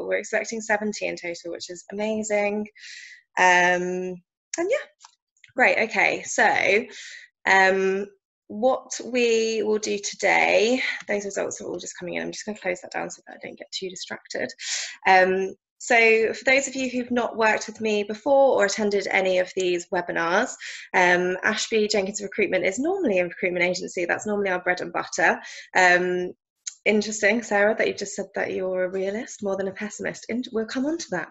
We're expecting 70 in total, which is amazing. And yeah, great. Okay, so what we will do today, those results are all just coming in. I'm just going to close that down so that I don't get too distracted. So for those of you who've not worked with me before or attended any of these webinars, Ashby Jenkins Recruitment is normally a recruitment agency. That's normally our bread and butter. Interesting, Sarah, that you've just said that you're a realist more than a pessimist. We'll come on to that.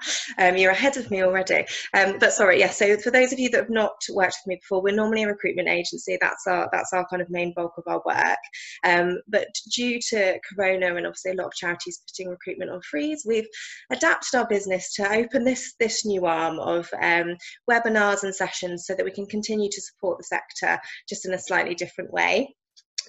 You're ahead of me already. But sorry, yes. So for those of you that have not worked with me before, we're normally a recruitment agency. That's our kind of main bulk of our work. But due to Corona and obviously a lot of charities putting recruitment on freeze, we've adapted our business to open this new arm of webinars and sessions so that we can continue to support the sector just in a slightly different way.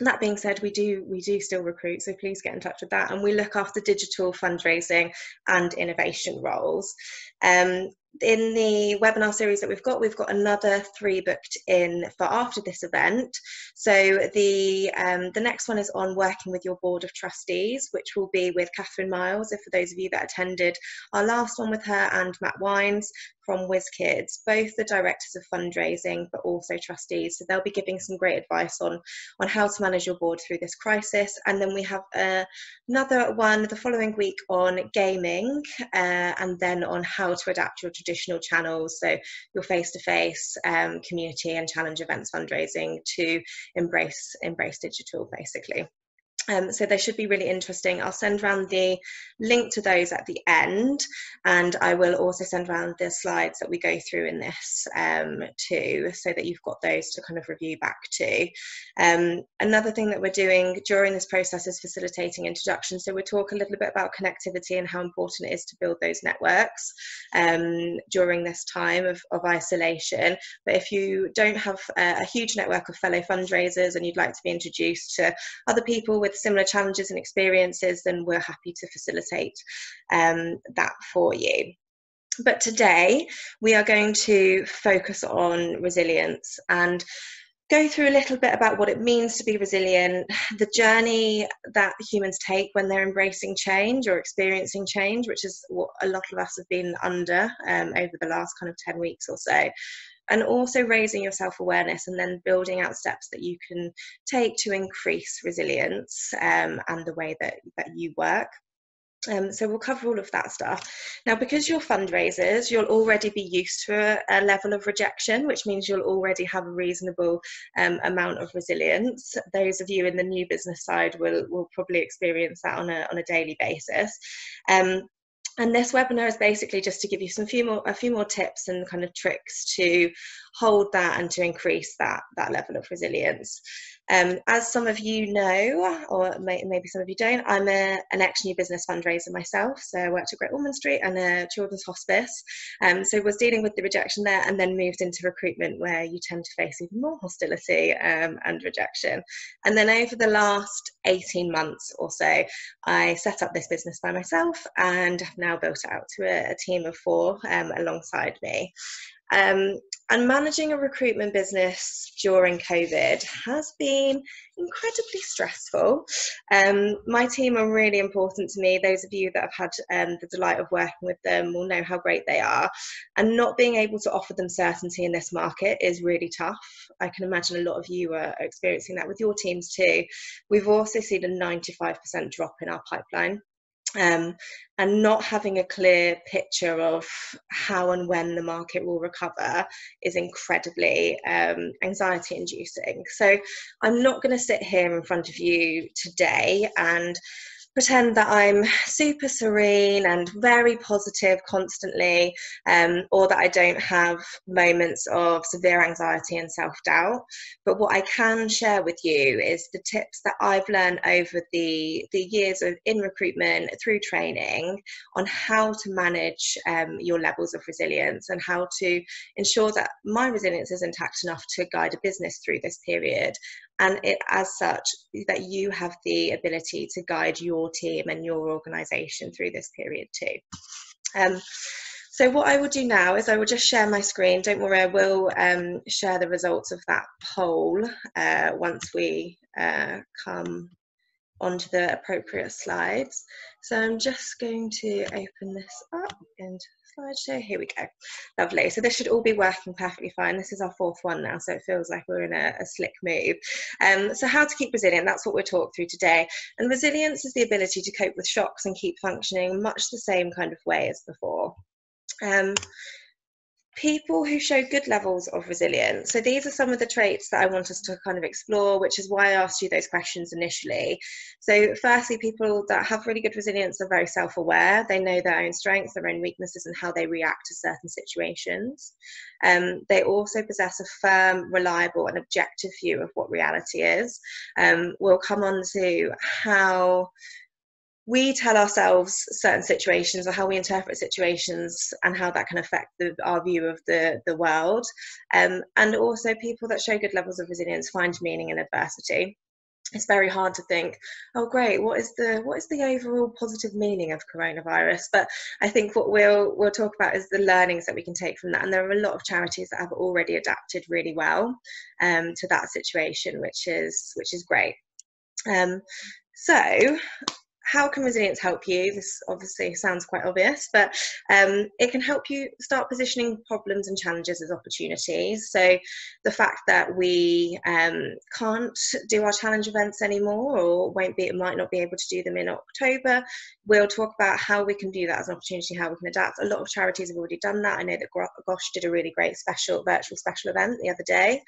That being said, we do still recruit, so please get in touch with that. And we look after digital fundraising and innovation roles. In the webinar series that we've got another 3 booked in for after this event. So the next one is on working with your board of trustees, which will be with Catherine Miles, if for those of you that attended our last one with her, and Matt Wines from WizKids, both the directors of fundraising but also trustees. So they'll be giving some great advice on how to manage your board through this crisis. And then we have another one the following week on gaming, and then on how to adapt your traditional channels, so your face-to-face community and challenge events fundraising, to embrace digital, basically. So they should be really interesting. I'll send around the link to those at the end, and I will also send around the slides that we go through in this too, so that you've got those to kind of review back to. Another thing that we're doing during this process is facilitating introductions. So we'll talk a little bit about connectivity and how important it is to build those networks during this time of isolation. But if you don't have a huge network of fellow fundraisers and you'd like to be introduced to other people with similar challenges and experiences, then we're happy to facilitate that for you. But today we are going to focus on resilience and go through a little bit about what it means to be resilient, the journey that humans take when they're embracing change or experiencing change, which is what a lot of us have been under over the last kind of 10 weeks or so. And also raising your self-awareness and then building out steps that you can take to increase resilience and the way that you work. So we'll cover all of that stuff. Now, because you're fundraisers, you'll already be used to a level of rejection, which means you'll already have a reasonable amount of resilience. Those of you in the new business side will probably experience that on a daily basis. And this webinar is basically just to give you a few more tips and kind of tricks to hold that and to increase that level of resilience. As some of you know, or maybe some of you don't, I'm an ex-new business fundraiser myself. So I worked at Great Ormond Street and a children's hospice. So was dealing with the rejection there, and then moved into recruitment, where you tend to face even more hostility and rejection. And then over the last 18 months or so, I set up this business by myself and have now built it out to a team of 4 alongside me. And managing a recruitment business during COVID has been incredibly stressful. My team are really important to me. Those of you that have had the delight of working with them will know how great they are. And not being able to offer them certainty in this market is really tough. I can imagine a lot of you are experiencing that with your teams too. We've also seen a 95% drop in our pipeline. And not having a clear picture of how and when the market will recover is incredibly anxiety inducing. So I'm not going to sit here in front of you today and pretend that I'm super serene and very positive constantly, or that I don't have moments of severe anxiety and self-doubt. But what I can share with you is the tips that I've learned over the years in recruitment through training on how to manage your levels of resilience and how to ensure that my resilience is intact enough to guide a business through this period. And it, as such, that you have the ability to guide your team and your organisation through this period too. So what I will do now is I will just share my screen. Don't worry, I will share the results of that poll once we come onto the appropriate slides. So I'm just going to open this up into slideshow. Here we go. Lovely. So this should all be working perfectly fine. This is our 4th one now, so it feels like we're in a slick move. So how to keep resilient, that's what we'll talk through today. And resilience is the ability to cope with shocks and keep functioning much the same kind of way as before. People who show good levels of resilience. So these are some of the traits that I want us to kind of explore, which is why I asked you those questions initially. So firstly, people that have really good resilience are very self-aware. They know their own strengths, their own weaknesses, and how they react to certain situations. They also possess a firm, reliable, and objective view of what reality is. We'll come on to how we tell ourselves certain situations or how we interpret situations and how that can affect our view of the world. And also people that show good levels of resilience find meaning in adversity. It's very hard to think, oh great, what is the overall positive meaning of coronavirus? But I think what we'll talk about is the learnings that we can take from that. And there are a lot of charities that have already adapted really well to that situation, which is great. So how can resilience help you? This obviously sounds quite obvious, but it can help you start positioning problems and challenges as opportunities. So the fact that we can't do our challenge events anymore, or might not be able to do them in October, we'll talk about how we can view that as an opportunity, how we can adapt. A lot of charities have already done that. I know that Gosh did a really great virtual special event the other day.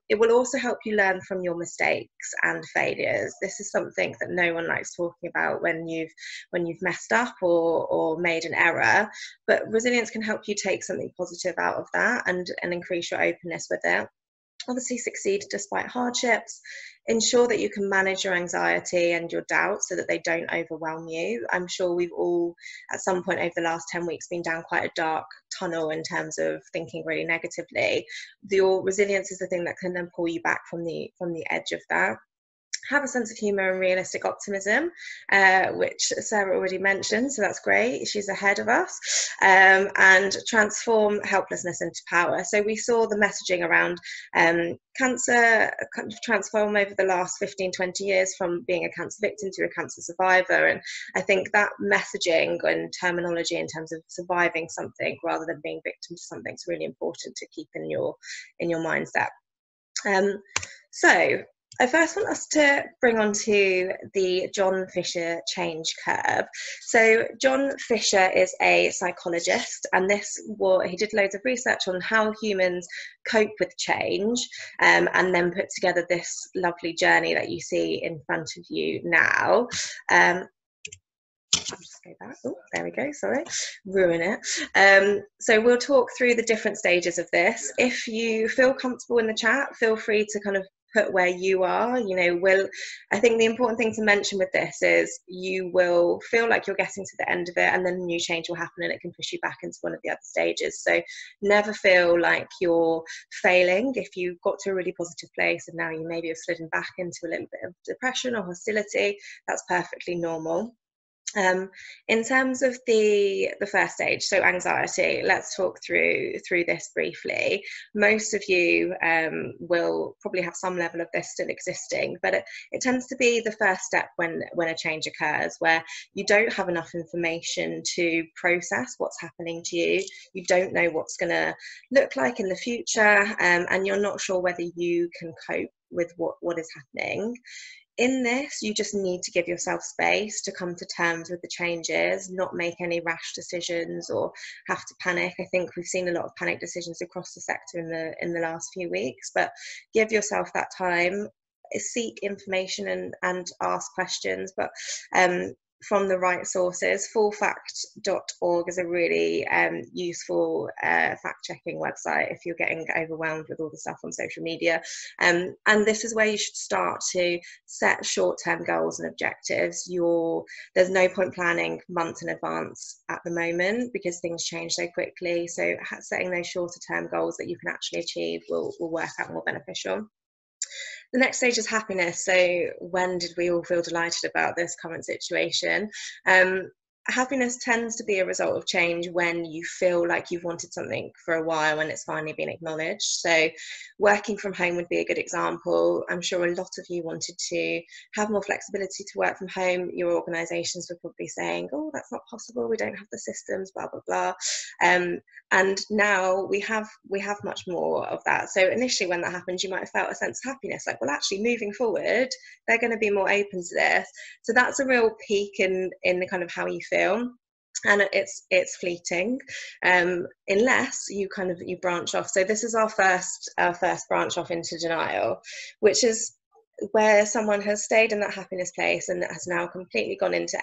It will also help you learn from your mistakes and failures. This is something that no one likes talking about when you've messed up or made an error, but resilience can help you take something positive out of that and increase your openness with it. Obviously succeed despite hardships. Ensure that you can manage your anxiety and your doubts so that they don't overwhelm you. I'm sure we've all at some point over the last 10 weeks been down quite a dark tunnel in terms of thinking really negatively. Your resilience is the thing that can then pull you back from the edge of that. Have a sense of humour and realistic optimism, which Sarah already mentioned, so that's great. She's ahead of us. And transform helplessness into power. So we saw the messaging around cancer kind of transform over the last 15-20 years from being a cancer victim to a cancer survivor. And I think that messaging and terminology in terms of surviving something rather than being victim to something is really important to keep in your mindset. So I first want us to bring on to the John Fisher change curve. So John Fisher is a psychologist, and he did loads of research on how humans cope with change, and then put together this lovely journey that you see in front of you now. I'll just go back. Oh, there we go. Sorry, ruin it. So we'll talk through the different stages of this. If you feel comfortable in the chat, feel free to kind of put where you are. I think the important thing to mention with this is you will feel like you're getting to the end of it, and then a new change will happen and it can push you back into one of the other stages. So never feel like you're failing if you got to a really positive place and now you maybe have slidden back into a little bit of depression or hostility. That's perfectly normal. In terms of the first stage, so anxiety, let's talk through this briefly. Most of you will probably have some level of this still existing, but it tends to be the first step when a change occurs, where you don't have enough information to process what's happening to you. You don't know what's going to look like in the future, and you're not sure whether you can cope with what is happening. In this, you just need to give yourself space to come to terms with the changes, not make any rash decisions or have to panic. I think we've seen a lot of panic decisions across the sector in the last few weeks, but give yourself that time, seek information and ask questions, but from the right sources. Fullfact.org is a really useful fact-checking website if you're getting overwhelmed with all the stuff on social media. And this is where you should start to set short-term goals and objectives. There's no point planning months in advance at the moment because things change so quickly. So setting those shorter-term goals that you can actually achieve will work out more beneficial. The next stage is happiness. So when did we all feel delighted about this current situation? happiness tends to be a result of change when you feel like you've wanted something for a while and it's finally been acknowledged. So working from home would be a good example. I'm sure a lot of you wanted to have more flexibility to work from home. Your organisations were probably saying, oh, that's not possible, we don't have the systems, blah, blah, blah. And now we have much more of that. So initially when that happened, you might have felt a sense of happiness, like, well, actually moving forward, they're going to be more open to this. So that's a real peak in the kind of how you feel. And it's fleeting, unless you branch off. So this is our first branch off into denial, which is where someone has stayed in that happiness place and has now completely gone into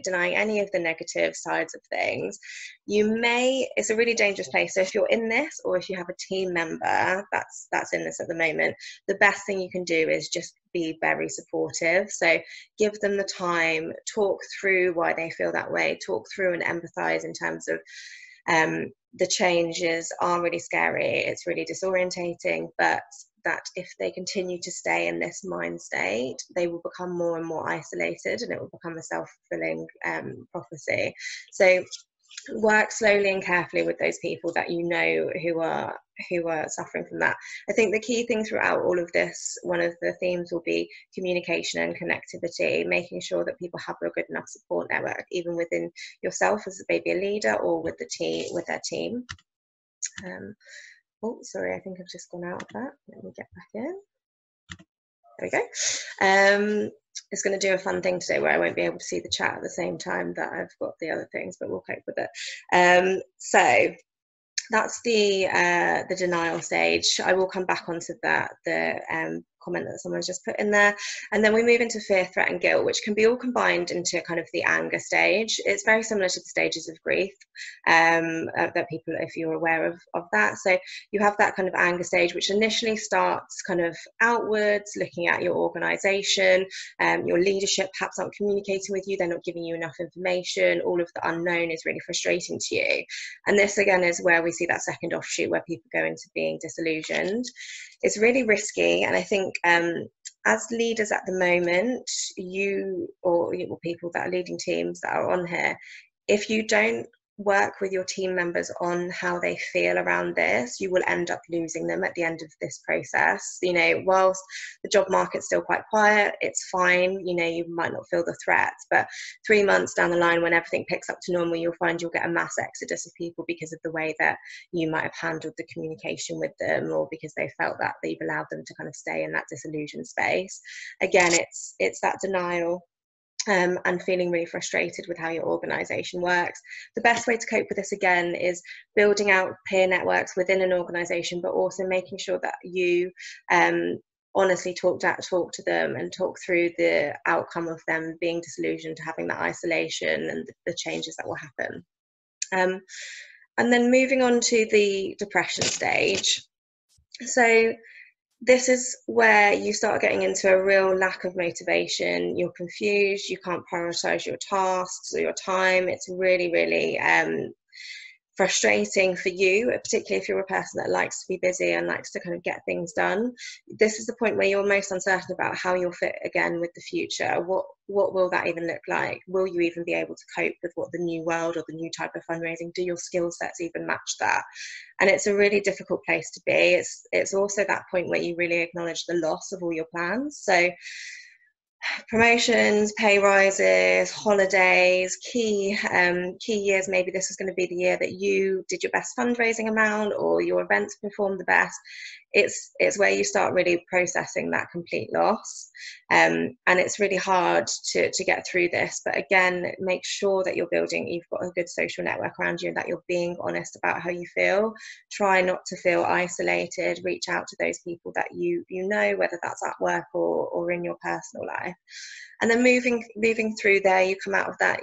denying any of the negative sides of things. It's a really dangerous place. So if you're in this, or if you have a team member that's in this at the moment, the best thing you can do is just be very supportive. So give them the time, talk through why they feel that way, talk through and empathize in terms of the changes are really scary, it's really disorientating, but that if they continue to stay in this mind state, they will become more and more isolated, and it will become a self-fulfilling prophecy. So work slowly and carefully with those people that you know who are suffering from that. I think the key thing throughout all of this, one of the themes will be communication and connectivity, making sure that people have a good enough support network, even within yourself as maybe a leader, or with their team. Oh, sorry, I think I've just gone out of that. Let me get back in. There we go. It's going to do a fun thing today where I won't be able to see the chat at the same time that I've got the other things, but we'll cope with it. So that's the denial stage. I will come back onto that, the comment that someone's just put in there. And then we move into fear, threat and guilt, which can be all combined into kind of the anger stage. It's very similar to the stages of grief that people, if you're aware of that. So you have that kind of anger stage, which initially starts kind of outwards, looking at your organization, your leadership perhaps aren't communicating with you, they're not giving you enough information, all of the unknown is really frustrating to you. And this again is where we see that second offshoot where people go into being disillusioned. It's really risky, and I think as leaders at the moment, you or people that are leading teams that are on here, if you don't work with your team members on how they feel around this, you will end up losing them at the end of this process. You know, whilst the job market's still quite quiet, it's fine, you know, you might not feel the threats, but 3 months down the line, when everything picks up to normal, you'll find you'll get a mass exodus of people because of the way that you might have handled the communication with them, or because they felt that you've allowed them to kind of stay in that disillusioned space. Again, it's that denial and feeling really frustrated with how your organisation works. The best way to cope with this again is building out peer networks within an organisation, but also making sure that you honestly talk to them and talk through the outcome of them being disillusioned, having that isolation and the changes that will happen. And then moving on to the depression stage. So this is where you start getting into a real lack of motivation. You're confused, you can't prioritize your tasks or your time. It's really, really frustrating for you, particularly if you're a person that likes to be busy and likes to kind of get things done. This is the point where you're most uncertain about how you'll fit again with the future. What will that even look like? Will you even be able to cope with what the new world or the new type of fundraising? Do your skill sets even match that? And it's a really difficult place to be. It's also that point where you really acknowledge the loss of all your plans. So promotions, pay rises, holidays, key years, maybe this is going to be the year that you did your best fundraising amount or your events performed the best. It's where you start really processing that complete loss, and it's really hard to get through this. But again, make sure that you've got a good social network around you and that you're being honest about how you feel. Try not to feel isolated. Reach out to those people that you know, whether that's at work or in your personal life. And then moving through there, you come out of that,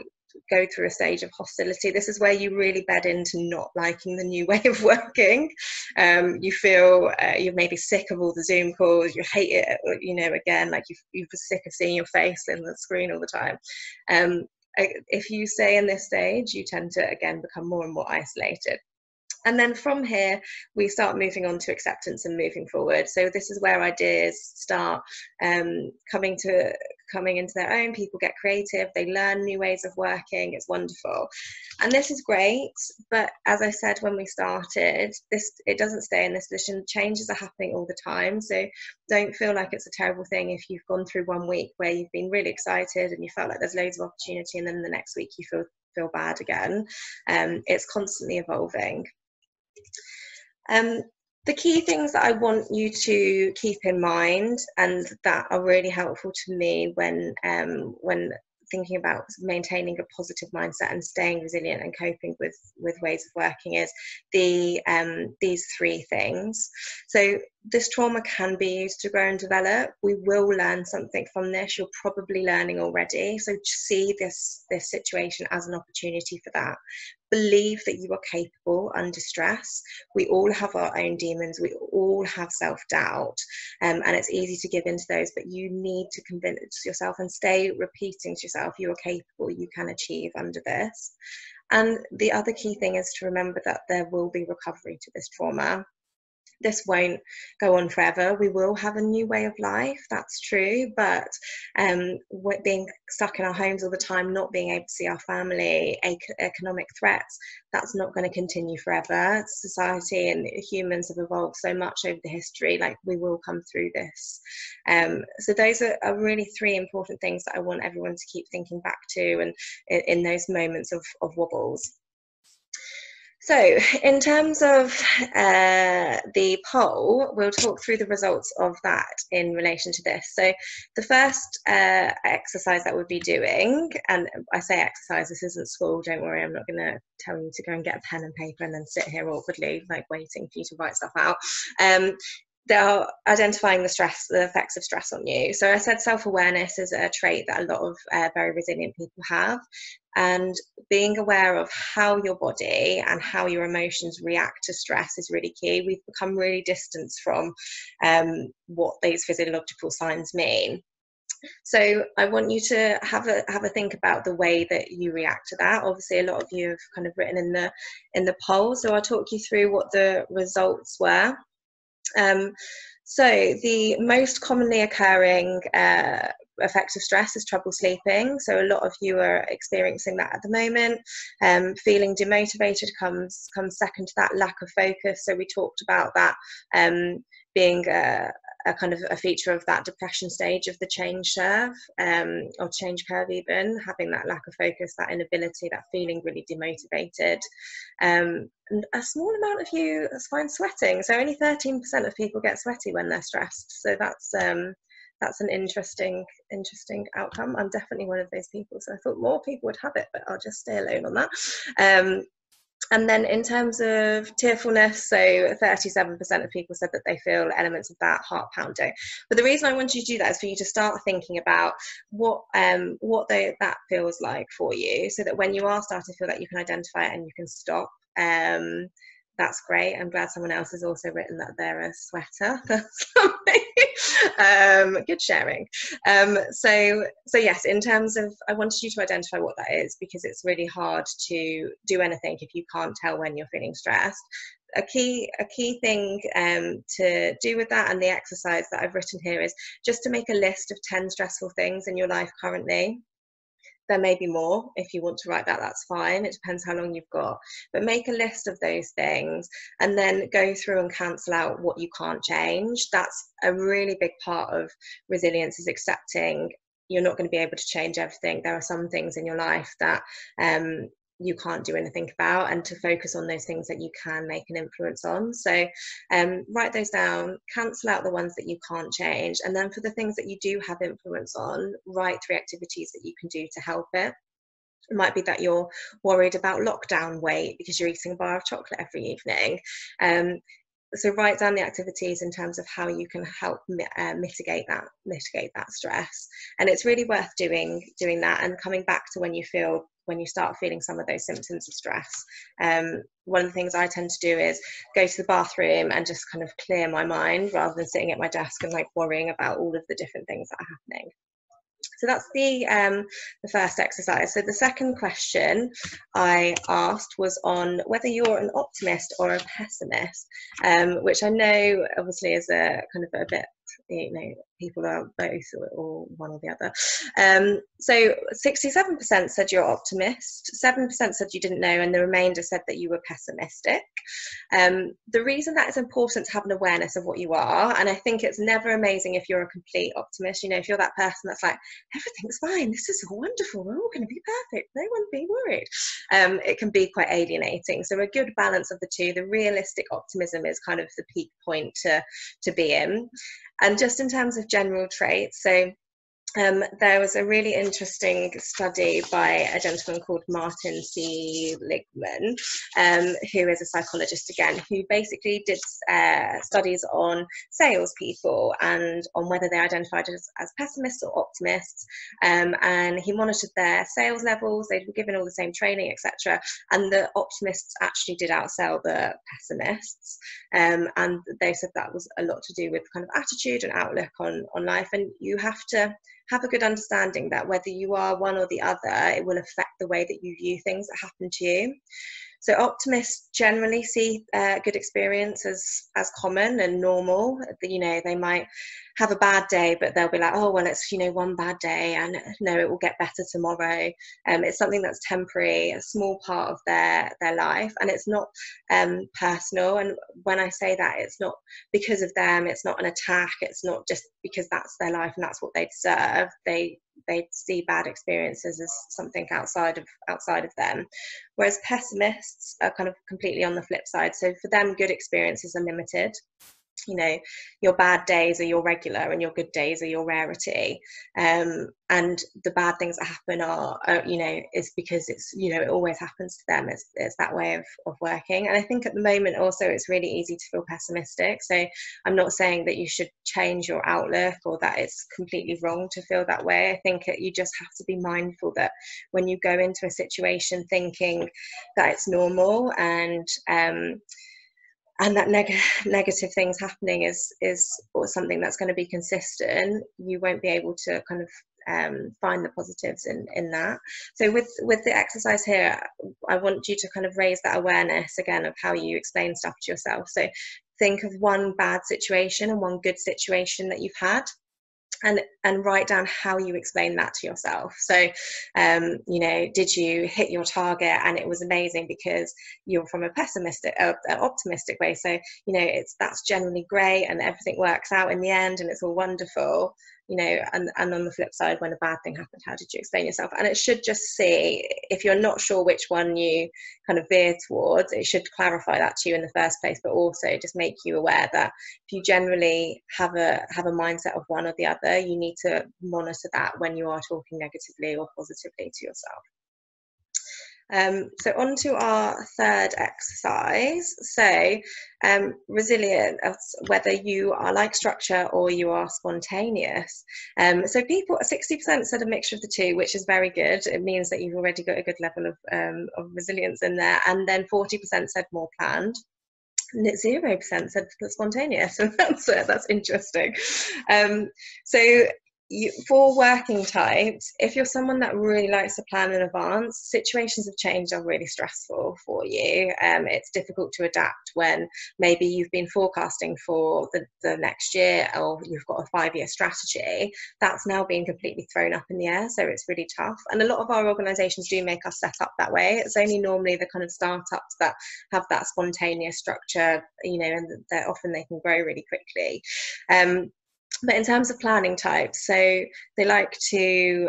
go through a stage of hostility. This is where you really bed into not liking the new way of working. You feel you're maybe sick of all the Zoom calls, you hate it, you know, again, like you're sick of seeing your face in the screen all the time. If you stay in this stage, you tend to, again, become more and more isolated. And then from here, we start moving on to acceptance and moving forward. So this is where ideas start coming to coming into their own, people get creative, they learn new ways of working, it's wonderful. And this is great, but as I said when we started, it doesn't stay in this position. Changes are happening all the time, so don't feel like it's a terrible thing if you've gone through one week where you've been really excited and you felt like there's loads of opportunity, and then the next week you feel bad again. It's constantly evolving. The key things that I want you to keep in mind, and that are really helpful to me when thinking about maintaining a positive mindset and staying resilient and coping with ways of working, is these three things. So this trauma can be used to grow and develop. We will learn something from this. You're probably learning already. So see this situation as an opportunity for that. Believe that you are capable under stress. We all have our own demons. We all have self-doubt, and it's easy to give into those, but you need to convince yourself and stay repeating to yourself, you are capable, you can achieve under this. And the other key thing is to remember that there will be recovery to this trauma. This won't go on forever. We will have a new way of life, that's true, but being stuck in our homes all the time, not being able to see our family, economic threats, that's not going to continue forever. Society and humans have evolved so much over the history, like we will come through this. So those are really three important things that I want everyone to keep thinking back to, and in those moments of wobbles. So in terms of the poll, we'll talk through the results of that in relation to this. So the first exercise that we'll be doing, and I say exercise, this isn't school, don't worry, I'm not going to tell you to go and get a pen and paper and then sit here awkwardly, like waiting for you to write stuff out. They're identifying the effects of stress on you. So I said self-awareness is a trait that a lot of very resilient people have, and being aware of how your body and how your emotions react to stress is really key. We've become really distant from what these physiological signs mean. So I want you to have a think about the way that you react to that. Obviously, a lot of you have kind of written in the poll, so I'll talk you through what the results were. So the most commonly occurring effect of stress is trouble sleeping. So a lot of you are experiencing that at the moment. Feeling demotivated comes second to that, lack of focus. So we talked about that being a kind of a feature of that depression stage of the change curve, or change curve even, having that lack of focus, that inability, that feeling really demotivated. And a small amount of you find sweating. So only 13% of people get sweaty when they're stressed. So that's an interesting outcome. I'm definitely one of those people. So I thought more people would have it, but I'll just stay alone on that. And then in terms of tearfulness, so 37% of people said that they feel elements of that, heart pounding. But the reason I want you to do that is for you to start thinking about what that feels like for you, so that when you are starting to feel that, you can identify it and you can stop. That's great. I'm glad someone else has also written that they're a sweater. That's something. Good sharing. So yes, in terms of, I wanted you to identify what that is, because it's really hard to do anything if you can't tell when you're feeling stressed. A key thing to do with that, and the exercise that I've written here, is just to make a list of 10 stressful things in your life currently. There may be more. If you want to write that, that's fine. It depends how long you've got. But make a list of those things and then go through and cancel out what you can't change. That's a really big part of resilience, is accepting you're not going to be able to change everything. There are some things in your life that you can't do anything about, and to focus on those things that you can make an influence on. So write those down, cancel out the ones that you can't change, and then for the things that you do have influence on, write 3 activities that you can do to help it. It might be that you're worried about lockdown weight because you're eating a bar of chocolate every evening. So write down the activities in terms of how you can help mitigate that stress. And it's really worth doing that, and coming back to when you start feeling some of those symptoms of stress. One of the things I tend to do is go to the bathroom and just kind of clear my mind, rather than sitting at my desk and like worrying about all of the different things that are happening. So that's the first exercise. So the second question I asked was on whether you're an optimist or a pessimist, which I know obviously is a kind of a bit, people are both or one or the other. So 67% said you're optimist, 7% said you didn't know, and the remainder said that you were pessimistic. The reason that it's important to have an awareness of what you are, and I think it's never amazing if you're a complete optimist, if you're that person that's like, everything's fine, this is wonderful, we're all going to be perfect, no one be worried. It can be quite alienating. So a good balance of the two. The realistic optimism is kind of the peak point to be in. And just in terms of general traits, so there was a really interesting study by a gentleman called Martin C. Ligman, who is a psychologist again, who basically did studies on salespeople and on whether they identified as pessimists or optimists. And he monitored their sales levels. They'd been given all the same training, etc. And the optimists actually did outsell the pessimists. And they said that was a lot to do with kind of attitude and outlook on life. And you have to have a good understanding that whether you are one or the other, it will affect the way that you view things that happen to you. So optimists generally see good experience as common and normal. They might have a bad day, but they'll be like, oh, well, it's, one bad day, and no, it will get better tomorrow. It's something that's temporary, a small part of their life, and it's not personal. And when I say that, it's not because of them, it's not an attack, it's not just because that's their life and that's what they deserve. They see bad experiences as something outside of them, whereas pessimists are kind of completely on the flip side. So for them, good experiences are limited. Your bad days are your regular and your good days are your rarity, and the bad things that happen are is because it's it always happens to them. It's that way of working. And I think at the moment also it's really easy to feel pessimistic. So I'm not saying that you should change your outlook or that it's completely wrong to feel that way. I think you just have to be mindful that when you go into a situation thinking that it's normal and that negative things happening is or something that's going to be consistent, you won't be able to kind of find the positives in that. So with the exercise here, I want you to kind of raise that awareness again of how you explain stuff to yourself. So think of one bad situation and one good situation that you've had, and write down how you explain that to yourself. So did you hit your target and it was amazing because you're from an optimistic way? So that's generally great and everything works out in the end and it's all wonderful. And on the flip side, when a bad thing happened, how did you explain yourself? And it should just see, if you're not sure which one you kind of veer towards, it should clarify that to you in the first place, but also just make you aware that if you generally have a mindset of one or the other, you need to monitor that when you are talking negatively or positively to yourself. So on to our third exercise. So resilience, whether you are like structure or you are spontaneous. So 60% said a mixture of the two, which is very good. It means that you've already got a good level of resilience in there. And then 40% said more planned. 0% said spontaneous, and that's interesting. So for working types, if you're someone that really likes to plan in advance, situations of change are really stressful for you. It's difficult to adapt when maybe you've been forecasting for the next year, or you've got a 5-year strategy that's now being completely thrown up in the air. So it's really tough. And a lot of our organisations do make us set up that way. It's only normally the kind of startups that have that spontaneous structure, and often they can grow really quickly. But in terms of planning types, so they like to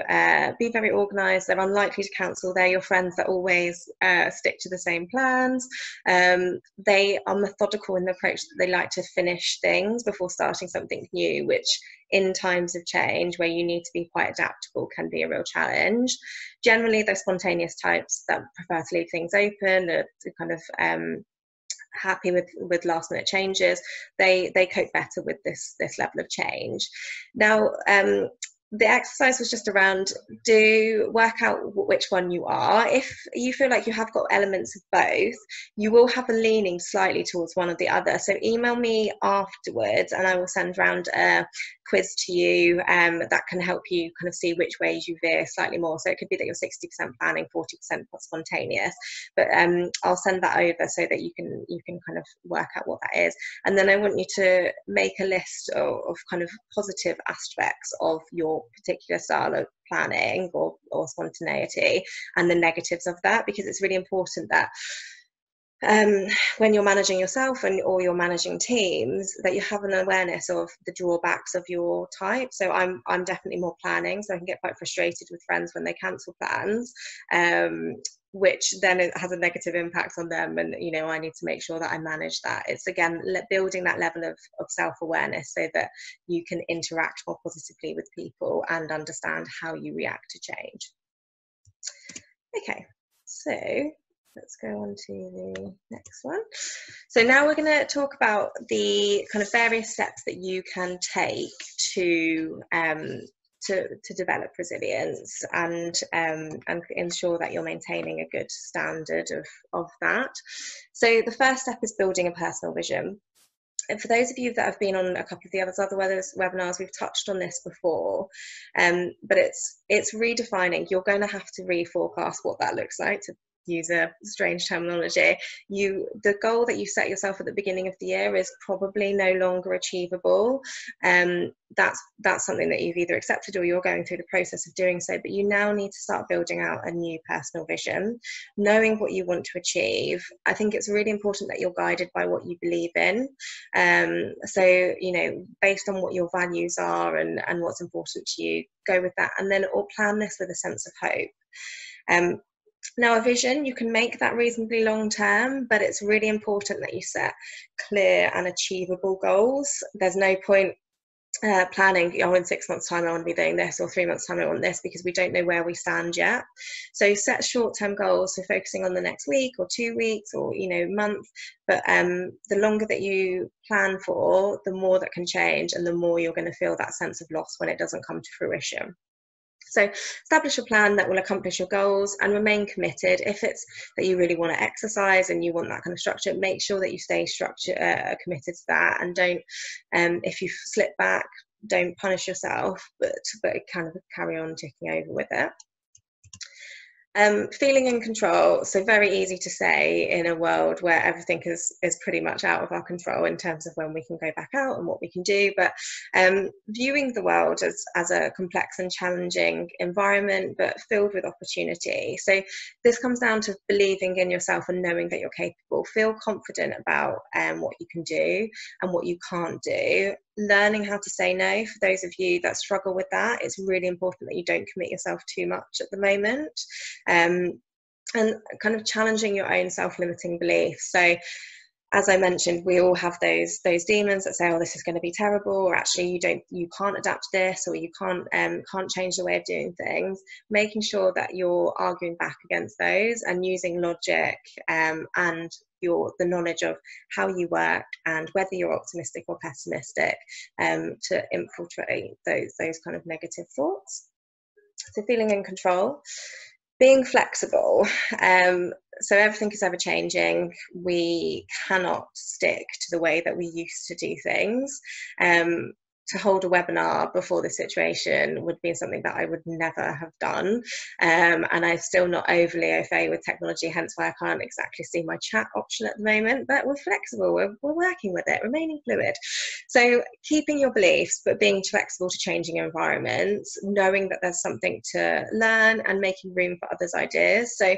be very organised. They're unlikely to cancel. They're your friends that always stick to the same plans. They are methodical in the approach that they like to finish things before starting something new, which in times of change where you need to be quite adaptable can be a real challenge. Generally, they're spontaneous types that prefer to leave things open, to kind of happy with last minute changes. They cope better with this level of change. Now the exercise was just around, work out which one you are. If you feel like you have got elements of both, you will have a leaning slightly towards one or the other. So email me afterwards and I will send around a quiz to you that can help you kind of see which ways you veer slightly more. So it could be that you're 60% planning, 40% spontaneous, but I'll send that over so that you can kind of work out what that is. And then I want you to make a list of kind of positive aspects of your particular style of planning or spontaneity, and the negatives of that, because it's really important that when you're managing yourself or you're managing teams, that you have an awareness of the drawbacks of your type. So I'm definitely more planning, so I can get quite frustrated with friends when they cancel plans, which then it has a negative impact on them, and I need to make sure that I manage that. It's again building that level of self-awareness so that you can interact more positively with people and understand how you react to change. Okay, so let's go on to the next one. So now we're going to talk about the kind of various steps that you can take to develop resilience and ensure that you're maintaining a good standard of that. So the first step is building a personal vision. And for those of you that have been on a couple of the other webinars, we've touched on this before, but it's redefining. You're going to have to reforecast what that looks like, to use a strange terminology. The goal that you set yourself at the beginning of the year is probably no longer achievable. That's something that you've either accepted or you're going through the process of doing so, but you now need to start building out a new personal vision, knowing what you want to achieve. I think it's really important that you're guided by what you believe in. So based on what your values are and what's important to you, go with that, and then or plan this with a sense of hope. Now, a vision, you can make that reasonably long term, but it's really important that you set clear and achievable goals. There's no point planning, in 6 months' time I want to be doing this, or 3 months' time I want this, because we don't know where we stand yet. So set short-term goals, so focusing on the next week or 2 weeks or month, but the longer that you plan for, the more that can change, and the more you're going to feel that sense of loss when it doesn't come to fruition. So establish a plan that will accomplish your goals and remain committed. If it's that you really want to exercise and you want that kind of structure, make sure that you stay committed to that, and don't, if you slip back, don't punish yourself, but kind of carry on ticking over with it. Feeling in control, so very easy to say in a world where everything is pretty much out of our control in terms of when we can go back out and what we can do, but viewing the world as a complex and challenging environment, but filled with opportunity. So this comes down to believing in yourself and knowing that you're capable. Feel confident about what you can do and what you can't do. Learning how to say no, for those of you that struggle with that, it's really important that you don't commit yourself too much at the moment, and kind of challenging your own self-limiting beliefs. So as I mentioned, we all have those demons that say, oh, this is going to be terrible, or actually you can't adapt to this, or you can't change the way of doing things. Making sure that you're arguing back against those and using logic and the knowledge of how you work and whether you're optimistic or pessimistic to infiltrate those kind of negative thoughts. So feeling in control. Being flexible. So everything is ever changing. We cannot stick to the way that we used to do things. To hold a webinar before this situation would be something that I would never have done. And I'm still not overly au fait with technology, hence why I can't exactly see my chat option at the moment, but we're flexible, we're working with it, remaining fluid. So keeping your beliefs, but being flexible to changing environments, knowing that there's something to learn and making room for others' ideas. So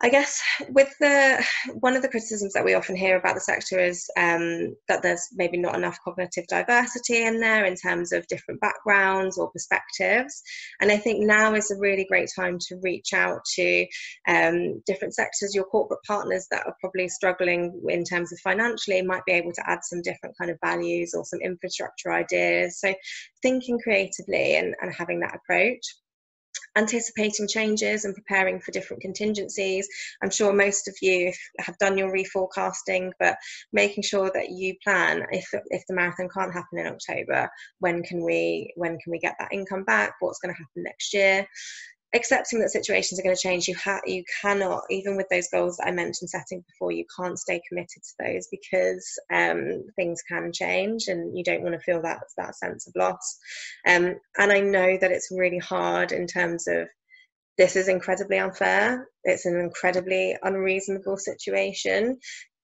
I guess one of the criticisms that we often hear about the sector is that there's maybe not enough cognitive diversity in there in terms of different backgrounds or perspectives. And I think now is a really great time to reach out to different sectors. Your corporate partners that are probably struggling in terms of financially might be able to add some different kind of values or some infrastructure ideas. So thinking creatively and having that approach. Anticipating changes and preparing for different contingencies. I'm sure most of you have done your reforecasting, but making sure that you plan, if the marathon can't happen in October, when can we get that income back? What's going to happen next year? Accepting that situations are going to change. You cannot, even with those goals that I mentioned setting before, you can't stay committed to those, because things can change, and you don't want to feel that sense of loss. And I know that it's really hard in terms of, this is incredibly unfair. It's an incredibly unreasonable situation.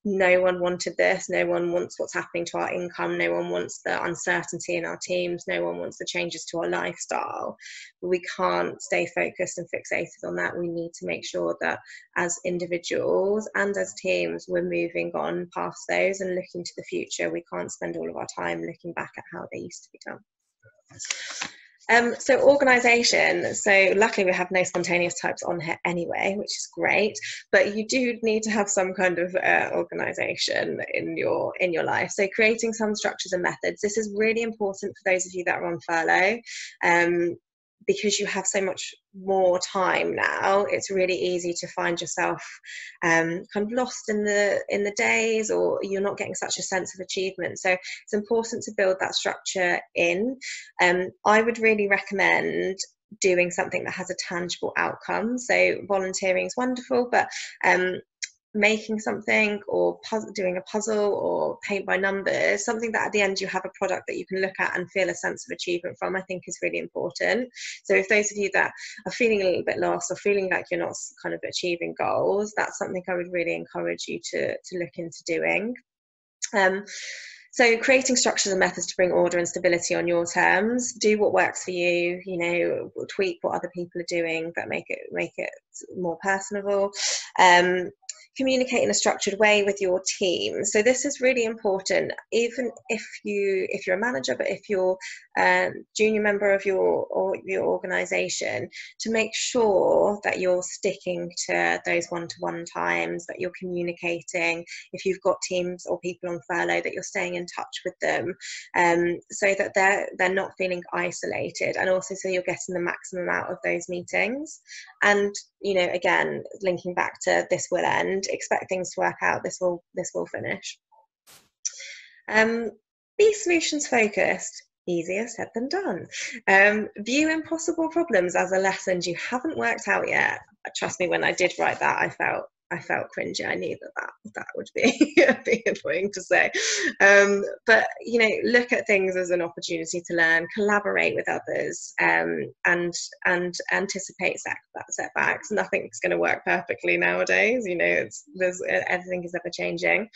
No one wanted this. No one wants what's happening to our income. No one wants the uncertainty in our teams. No one wants the changes to our lifestyle. But we can't stay focused and fixated on that. We need to make sure that as individuals and as teams, we're moving on past those and looking to the future. We can't spend all of our time looking back at how they used to be done. So organisation, so luckily we have no spontaneous types on here anyway, which is great, but you do need to have some kind of organisation in your life. So creating some structures and methods. This is really important for those of you that are on furlough, because you have so much more time now. It's really easy to find yourself kind of lost in the days, or you're not getting such a sense of achievement. So it's important to build that structure in. I would really recommend doing something that has a tangible outcome. So volunteering is wonderful, but making something, or doing a puzzle, or paint by numbers, something that at the end you have a product that you can look at and feel a sense of achievement from, I think is really important. So if those of you that are feeling a little bit lost, or feeling like you're not kind of achieving goals, that's something I would really encourage you to look into doing. So creating structures and methods to bring order and stability on your terms. Do what works for you, tweak what other people are doing, but make it more personable. Communicate in a structured way with your team. So this is really important, even if you're a manager, but if you're a junior member of your organisation, to make sure that you're sticking to those one-to-one times, that you're communicating. If you've got teams or people on furlough, that you're staying in touch with them, so that they're not feeling isolated, and also so you're getting the maximum out of those meetings. And again, linking back to this will end, expect things to work out, this will finish. Be solutions focused. Easier said than done. View impossible problems as a lesson you haven't worked out yet. Trust me, when I did write that, I felt cringy. I knew that would be a thing to say. But look at things as an opportunity to learn, collaborate with others, and anticipate setbacks. Nothing's going to work perfectly nowadays. Everything is ever changing.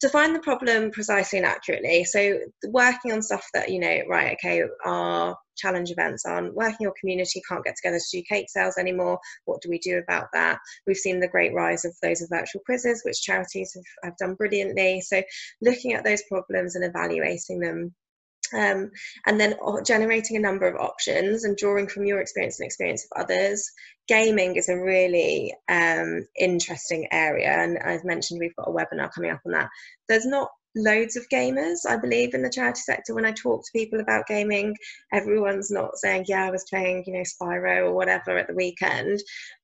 Define the problem precisely and accurately. So working on stuff that right, okay, our challenge events aren't working, your community can't get together to do cake sales anymore. What do we do about that? We've seen the great rise of those virtual quizzes, which charities have done brilliantly. So looking at those problems and evaluating them, and then generating a number of options and drawing from your experience and experience of others. Gaming is a really interesting area, and I've mentioned we've got a webinar coming up on that. There's not loads of gamers, I believe, in the charity sector. When I talk to people about gaming, everyone's not saying, yeah, I was playing Spyro or whatever at the weekend.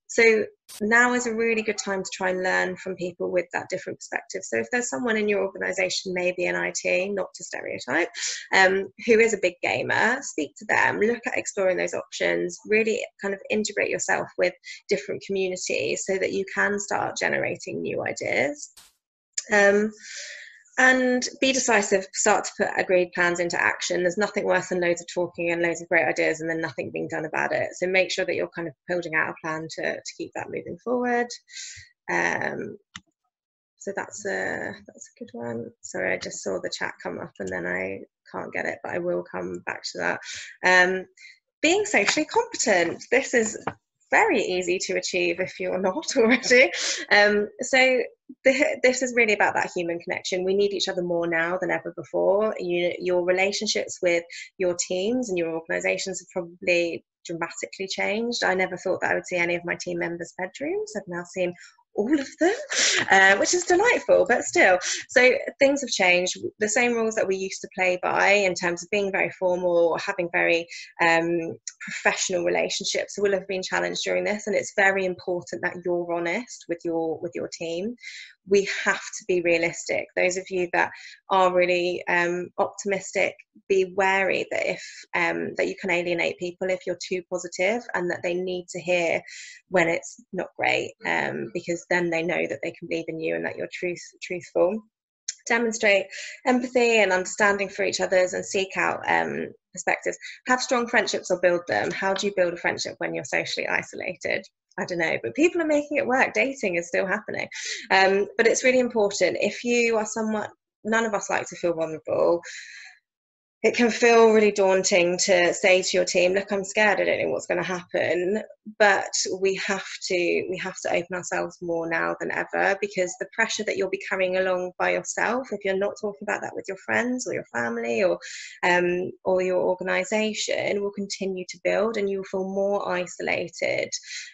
So now is a really good time to try and learn from people with that different perspective. So if there's someone in your organisation, maybe in IT, not to stereotype, who is a big gamer, speak to them, look at exploring those options, really kind of integrate yourself with different communities so that you can start generating new ideas. And be decisive, start to put agreed plans into action. There's nothing worse than loads of talking and loads of great ideas and then nothing being done about it. So make sure that you're kind of building out a plan to keep that moving forward. So that's a good one. Sorry, I just saw the chat come up and then I can't get it, but I will come back to that. Being socially competent. This is very easy to achieve if you're not already. So this is really about that human connection. We need each other more now than ever before. Your relationships with your teams and your organisations have probably dramatically changed. I never thought that I would see any of my team members' bedrooms. I've now seen all of them, which is delightful, but still. So things have changed. The same rules that we used to play by in terms of being very formal or having very professional relationships will have been challenged during this, and it's very important that you're honest with your team. We have to be realistic. Those of you that are really optimistic, be wary that if that you can alienate people if you're too positive, and that they need to hear when it's not great, because then they know that they can believe in you and that you're truthful. Demonstrate empathy and understanding for each other's and seek out perspectives. Have strong friendships or build them. How do you build a friendship when you're socially isolated? I don't know, but people are making it work. Dating is still happening. But it's really important. If you are somewhat, none of us like to feel vulnerable. It can feel really daunting to say to your team, look, I'm scared, I don't know what's going to happen. But we have to open ourselves more now than ever, because the pressure that you'll be carrying along by yourself, if you're not talking about that with your friends or your family or your organisation, will continue to build, and you will feel more isolated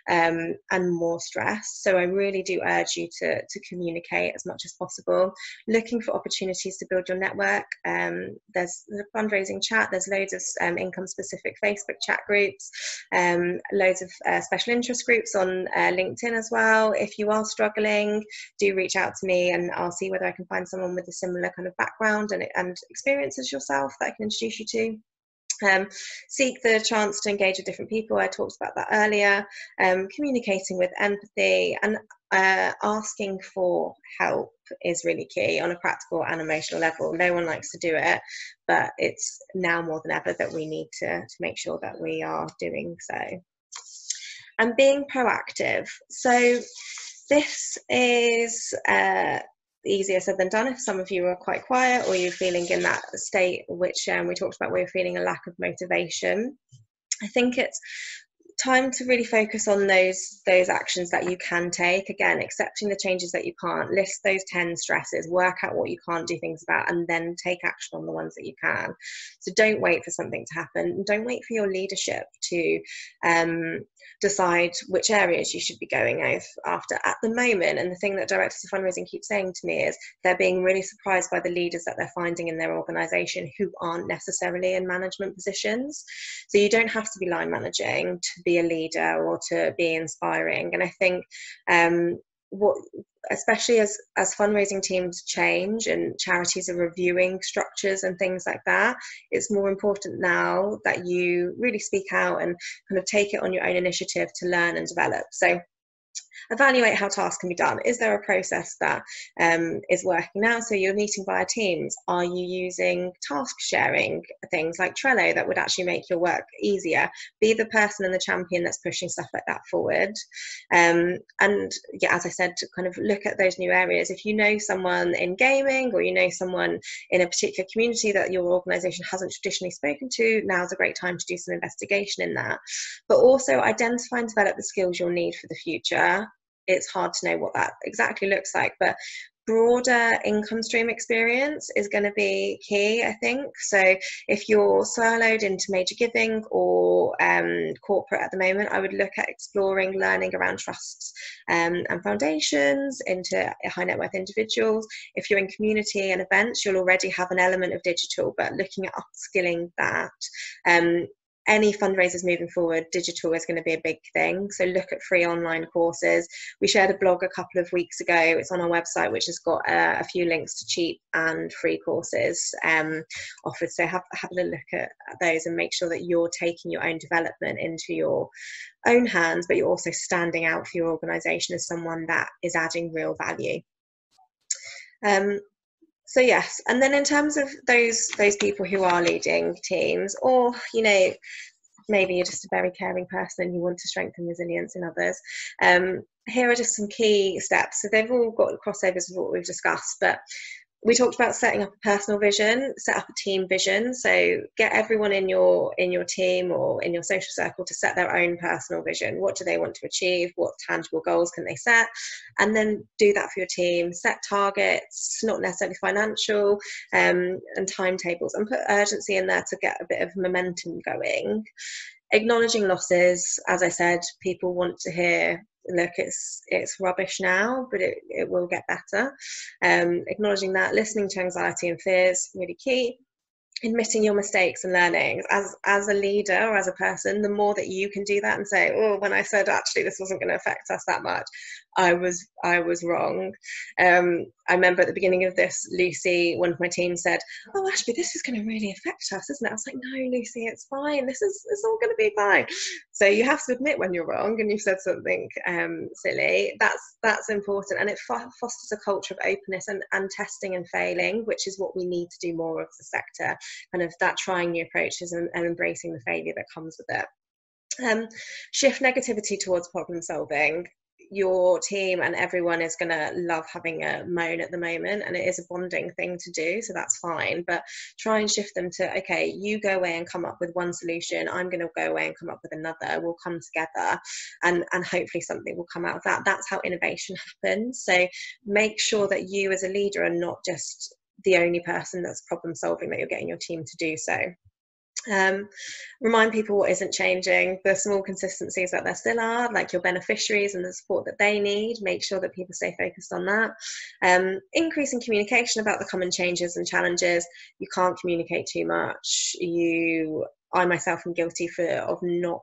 and more stressed. So I really do urge you to communicate as much as possible, looking for opportunities to build your network. There's the fundraising chat, there's loads of income specific Facebook chat groups, loads of special interest groups on LinkedIn as well. If you are struggling, do reach out to me and I'll see whether I can find someone with a similar kind of background and experience as yourself that I can introduce you to. Seek the chance to engage with different people. I talked about that earlier. Communicating with empathy and asking for help is really key on a practical and emotional level. No one likes to do it, but it's now more than ever that we need to make sure that we are doing so. And being proactive. So this is easier said than done if some of you are quite quiet or you're feeling in that state which we talked about where you're feeling a lack of motivation. I think it's time to really focus on those actions that you can take. Again, accepting the changes that you can't, list those 10 stresses, work out what you can't do things about, and then take action on the ones that you can. So don't wait for something to happen. Don't wait for your leadership to decide which areas you should be going after at the moment. And the thing that directors of fundraising keep saying to me is they're being really surprised by the leaders that they're finding in their organisation who aren't necessarily in management positions. So you don't have to be line managing to be a leader or to be inspiring. And I think especially as fundraising teams change and charities are reviewing structures and things like that, it's more important now that you really speak out and kind of take it on your own initiative to learn and develop. So evaluate how tasks can be done. Is there a process that is working now? So you're meeting via Teams. Are you using task sharing things like Trello that would actually make your work easier? Be the person and the champion that's pushing stuff like that forward. And yeah, as I said, to kind of look at those new areas. If you know someone in gaming or you know someone in a particular community that your organisation hasn't traditionally spoken to, now's a great time to do some investigation in that. But also identify and develop the skills you'll need for the future. It's hard to know what that exactly looks like, but broader income stream experience is going to be key, I think. So if you're siloed into major giving or corporate at the moment, I would look at exploring learning around trusts and foundations into high net worth individuals. If you're in community and events, you'll already have an element of digital, but looking at upskilling that. Any fundraisers moving forward, digital is going to be a big thing. So look at free online courses. We shared a blog a couple of weeks ago. It's on our website, which has got a few links to cheap and free courses offered. So have a look at those and make sure that you're taking your own development into your own hands, but you're also standing out for your organisation as someone that is adding real value. So yes, and then in terms of those people who are leading teams, or maybe you're just a very caring person and you want to strengthen resilience in others, here are just some key steps. So they've all got crossovers with what we've discussed, but we talked about setting up a personal vision, set up a team vision. So get everyone in your team or in your social circle to set their own personal vision. What do they want to achieve? What tangible goals can they set? And then do that for your team. Set targets, not necessarily financial, and timetables, and put urgency in there to get a bit of momentum going. Acknowledging losses, as I said, people want to hear look, it's rubbish now, but it will get better. Acknowledging that, listening to anxiety and fears, really key. Admitting your mistakes and learnings as a leader or as a person, the more that you can do that and say, oh, when I said actually this wasn't going to affect us that much, I was wrong. I remember at the beginning of this, Lucy, one of my team, said, oh, Ashby, this is going to really affect us, isn't it? I was like, no, Lucy, it's fine, it's all going to be fine. So you have to admit when you're wrong and you've said something silly. That's important, and it fosters a culture of openness and testing and failing, which is what we need to do more of the sector, kind of that trying new approaches and embracing the failure that comes with it. Shift negativity towards problem solving. Your team and everyone is going to love having a moan at the moment, and it is a bonding thing to do, so that's fine, but try and shift them to, okay, you go away and come up with one solution, I'm going to go away and come up with another, we'll come together, and hopefully something will come out of that. That's how innovation happens. So make sure that you as a leader are not just the only person that's problem solving, that you're getting your team to do so. Remind people what isn't changing, the small consistencies that there still are, like your beneficiaries and the support that they need. Make sure that people stay focused on that. Increasing communication about the common changes and challenges. You can't communicate too much. I myself am guilty of not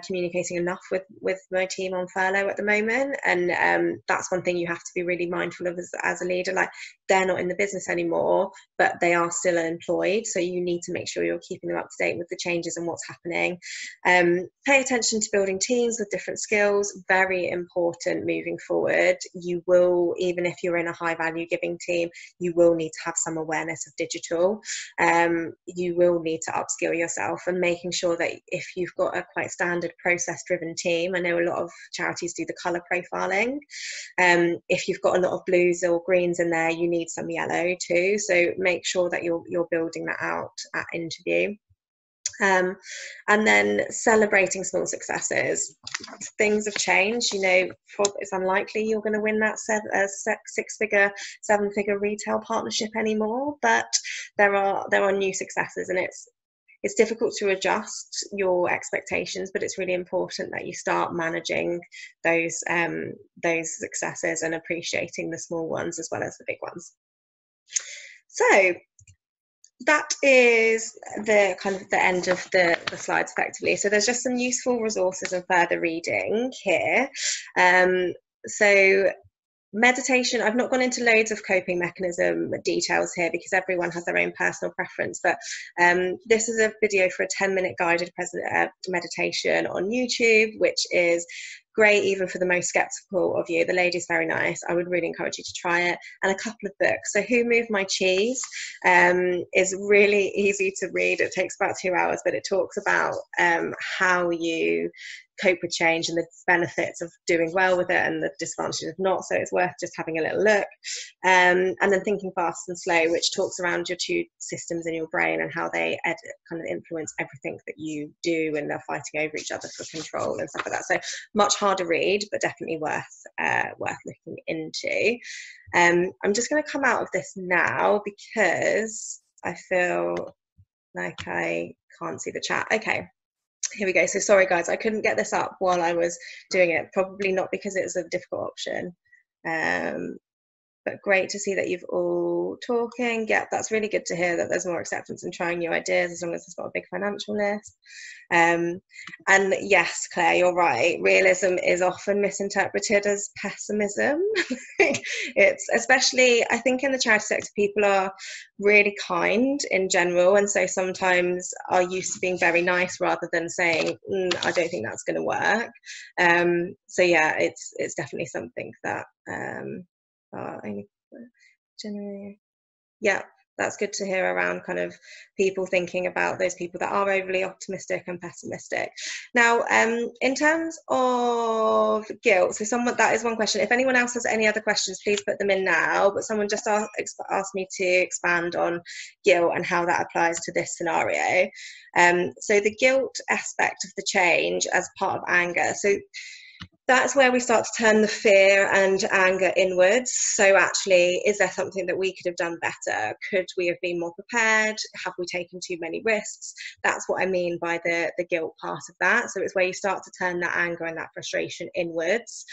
communicating enough with my team on furlough at the moment, and that's one thing you have to be really mindful of as a leader. Like, they're not in the business anymore, but they are still employed, so you need to make sure you're keeping them up to date with the changes and what's happening. Pay attention to building teams with different skills, very important moving forward. You will, even if you're in a high value giving team, you will need to have some awareness of digital. You will need to upskill yourself, and making sure that if you've got a quite standard process driven team, I know a lot of charities do the colour profiling, if you've got a lot of blues or greens in there, you need some yellow too, so make sure that you're building that out at interview. And then celebrating small successes. Things have changed, it's unlikely you're going to win that six-figure, seven-figure retail partnership anymore, but there are new successes, and it's difficult to adjust your expectations, but it's really important that you start managing those successes and appreciating the small ones as well as the big ones. So that is the kind of the end of the slides effectively. So there's just some useful resources and further reading here. So meditation, I've not gone into loads of coping mechanism details here because everyone has their own personal preference, but this is a video for a 10-minute guided meditation on YouTube, which is great even for the most skeptical of you. The lady's very nice. I would really encourage you to try it. And a couple of books. So Who Moved My Cheese is really easy to read. It takes about 2 hours, but it talks about how you cope with change and the benefits of doing well with it and the disadvantages of not, so it's worth just having a little look. And then Thinking Fast and Slow, which talks around your two systems in your brain and how they kind of influence everything that you do, and they're fighting over each other for control and stuff like that. So much harder read, but definitely worth looking into. I'm just going to come out of this now because I feel like I can't see the chat. Okay. Here we go. So sorry guys, I couldn't get this up while I was doing it, probably not because it's a difficult option, but great to see that you've all talking. Yeah, that's really good to hear that there's more acceptance in trying new ideas as long as it's got a big financial list. And yes, Claire, you're right, realism is often misinterpreted as pessimism. It's especially, I think in the charity sector, people are really kind in general, and so sometimes are used to being very nice rather than saying I don't think that's going to work. So yeah, it's definitely something that generally, yeah, that's good to hear around kind of people thinking about those people that are overly optimistic and pessimistic. Now, in terms of guilt, so that is one question. If anyone else has any other questions, please put them in now, but someone just asked me to expand on guilt and how that applies to this scenario. So the guilt aspect of the change as part of anger. So That's where we start to turn the fear and anger inwards. So actually, is there something that we could have done better? Could we have been more prepared? Have we taken too many risks? That's what I mean by the guilt part of that. So it's where you start to turn that anger and that frustration inwards.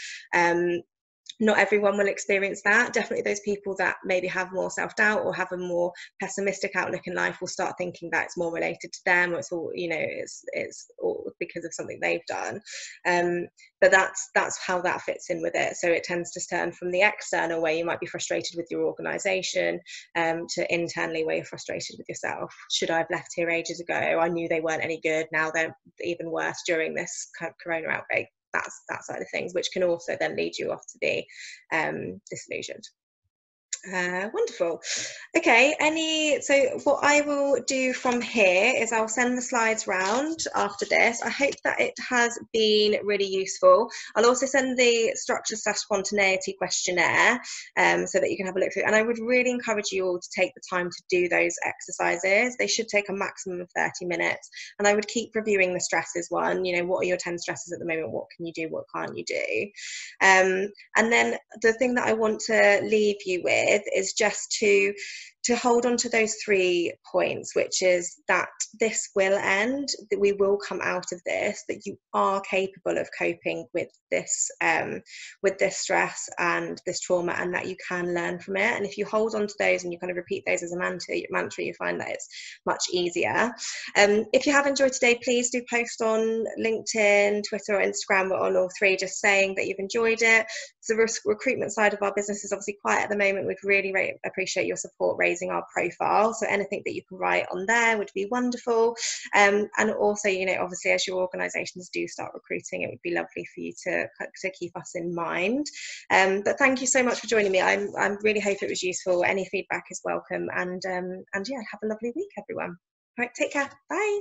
Not everyone will experience that. Definitely those people that maybe have more self-doubt or have a more pessimistic outlook in life will start thinking that it's more related to them, or it's all, you know, it's all because of something they've done. But that's how that fits in with it. So it tends to turn from the external, where you might be frustrated with your organisation, to internally, where you're frustrated with yourself. Should I have left here ages ago? I knew they weren't any good. Now they're even worse during this kind of corona outbreak. That's that side of things, which can also then lead you off to be disillusioned. Wonderful. Okay, so what I will do from here is I'll send the slides round after this. I hope that it has been really useful. I'll also send the structure/spontaneity questionnaire so that you can have a look through. And I would really encourage you all to take the time to do those exercises. They should take a maximum of 30 minutes. And I would keep reviewing the stresses one. You know, what are your 10 stresses at the moment? What can you do? What can't you do? And then the thing that I want to leave you with is just to hold on to those 3 points, which is that this will end, that we will come out of this, that you are capable of coping with this stress and this trauma, and that you can learn from it. And if you hold on to those and you kind of repeat those as a mantra, you find that it's much easier. If you have enjoyed today, please do post on LinkedIn, Twitter or Instagram, or on all 3, just saying that you've enjoyed it. So the recruitment side of our business is obviously quiet at the moment. We'd really appreciate your support raising our profile. So anything that you can write on there would be wonderful. And also, you know, obviously as your organisations do start recruiting, it would be lovely for you to keep us in mind. But thank you so much for joining me. I really hope it was useful. Any feedback is welcome. And yeah, have a lovely week, everyone. All right, take care. Bye.